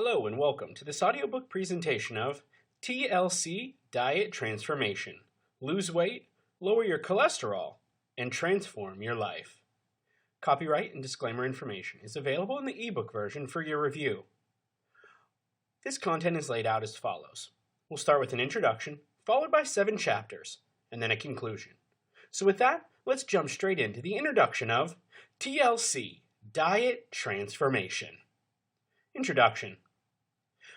Hello and welcome to this audiobook presentation of TLC Diet Transformation. Lose weight, lower your cholesterol, and transform your life. Copyright and disclaimer information is available in the ebook version for your review. This content is laid out as follows. We'll start with an introduction, followed by 7 chapters, and then a conclusion. So with that, let's jump straight into the introduction of TLC Diet Transformation. Introduction.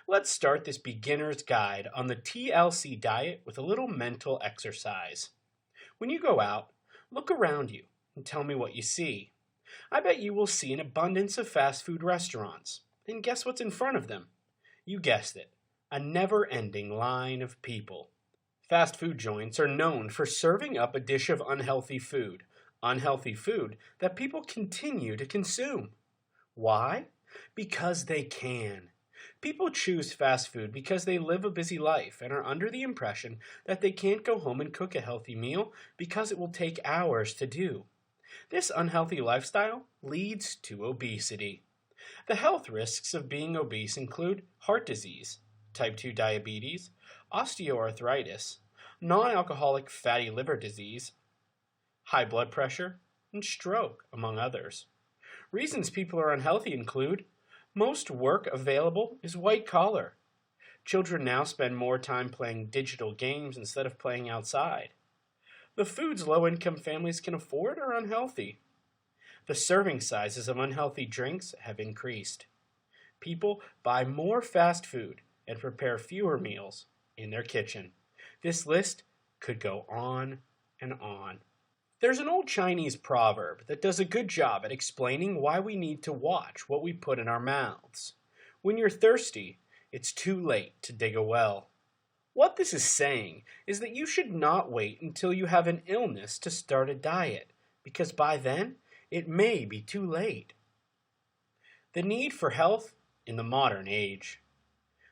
Let's start this beginner's guide on the TLC diet with a little mental exercise. When you go out, look around you and tell me what you see. I bet you will see an abundance of fast food restaurants. And guess what's in front of them? You guessed it, a never-ending line of people. Fast food joints are known for serving up a dish of unhealthy food that people continue to consume. Why? Because they can. People choose fast food because they live a busy life and are under the impression that they can't go home and cook a healthy meal because it will take hours to do. This unhealthy lifestyle leads to obesity. The health risks of being obese include heart disease, type 2 diabetes, osteoarthritis, non-alcoholic fatty liver disease, high blood pressure, and stroke, among others. Reasons people are unhealthy include most work available is white collar. Children now spend more time playing digital games instead of playing outside. The foods low-income families can afford are unhealthy. The serving sizes of unhealthy drinks have increased. People buy more fast food and prepare fewer meals in their kitchen. This list could go on and on. There's an old Chinese proverb that does a good job at explaining why we need to watch what we put in our mouths. When you're thirsty, it's too late to dig a well. What this is saying is that you should not wait until you have an illness to start a diet, because by then, it may be too late. The need for health in the modern age.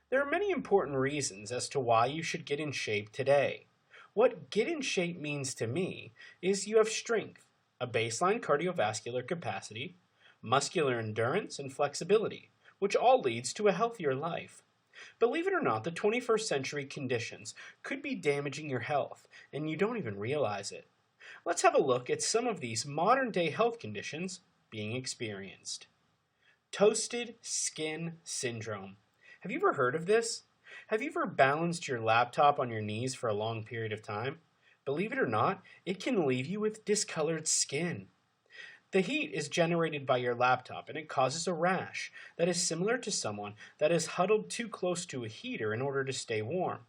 There are many important reasons as to why you should get in shape today. What get in shape means to me is you have strength, a baseline cardiovascular capacity, muscular endurance, and flexibility, which all leads to a healthier life. Believe it or not, the 21st century conditions could be damaging your health, and you don't even realize it. Let's have a look at some of these modern-day health conditions being experienced. Toasted skin syndrome. Have you ever heard of this? Have you ever balanced your laptop on your knees for a long period of time? Believe it or not, it can leave you with discolored skin. The heat is generated by your laptop and it causes a rash that is similar to someone that is huddled too close to a heater in order to stay warm.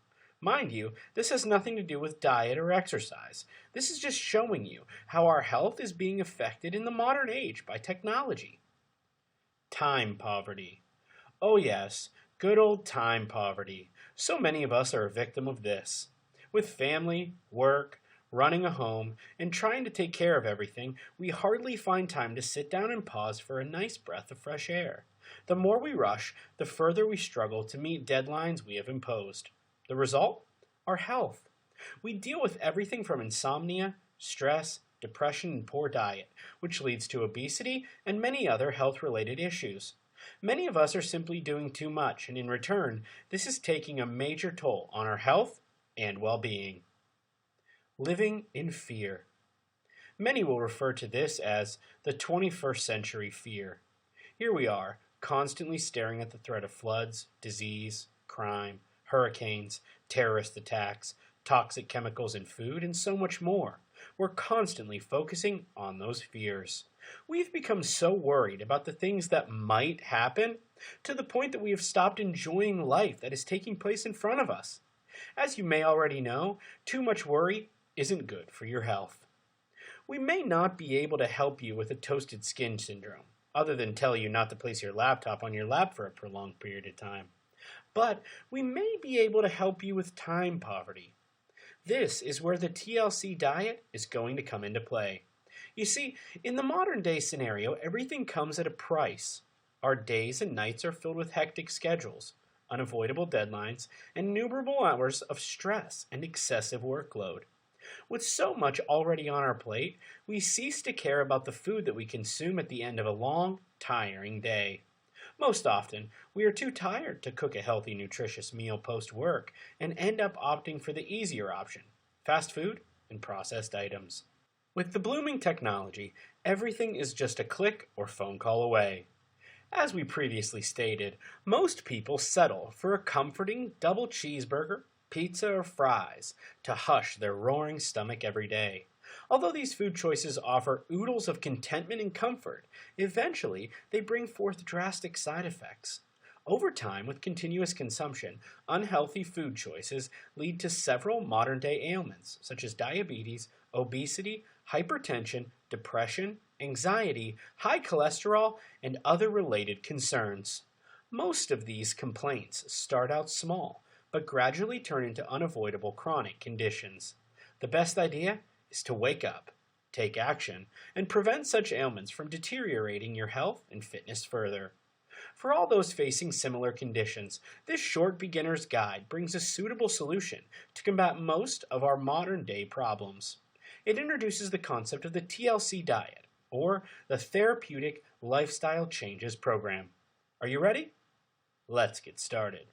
Mind you, this has nothing to do with diet or exercise. This is just showing you how our health is being affected in the modern age by technology. Time poverty. Oh yes, good old time poverty. So many of us are a victim of this. With family, work, running a home, and trying to take care of everything, we hardly find time to sit down and pause for a nice breath of fresh air. The more we rush, the further we struggle to meet deadlines we have imposed. The result? Our health. We deal with everything from insomnia, stress, depression, and poor diet, which leads to obesity and many other health-related issues. Many of us are simply doing too much, and in return, this is taking a major toll on our health and well-being. Living in fear. Many will refer to this as the 21st century fear. Here we are, constantly staring at the threat of floods, disease, crime, hurricanes, terrorist attacks, toxic chemicals in food, and so much more. We're constantly focusing on those fears. We've become so worried about the things that might happen to the point that we have stopped enjoying life that is taking place in front of us. As you may already know, too much worry isn't good for your health. We may not be able to help you with a toasted skin syndrome, other than tell you not to place your laptop on your lap for a prolonged period of time. But we may be able to help you with time poverty. This is where the TLC diet is going to come into play. You see, in the modern day scenario, everything comes at a price. Our days and nights are filled with hectic schedules, unavoidable deadlines, and innumerable hours of stress and excessive workload. With so much already on our plate, we cease to care about the food that we consume at the end of a long, tiring day. Most often, we are too tired to cook a healthy, nutritious meal post-work and end up opting for the easier option, fast food and processed items. With the blooming technology, everything is just a click or phone call away. As we previously stated, most people settle for a comforting double cheeseburger, pizza, or fries to hush their roaring stomach every day. Although these food choices offer oodles of contentment and comfort, eventually they bring forth drastic side effects. Over time, with continuous consumption, unhealthy food choices lead to several modern-day ailments, such as diabetes, obesity, hypertension, depression, anxiety, high cholesterol, and other related concerns. Most of these complaints start out small, but gradually turn into unavoidable chronic conditions. The best idea is to wake up, take action, and prevent such ailments from deteriorating your health and fitness further. For all those facing similar conditions, this short beginner's guide brings a suitable solution to combat most of our modern-day problems. It introduces the concept of the TLC diet, or the Therapeutic Lifestyle Changes program. Are you ready? Let's get started.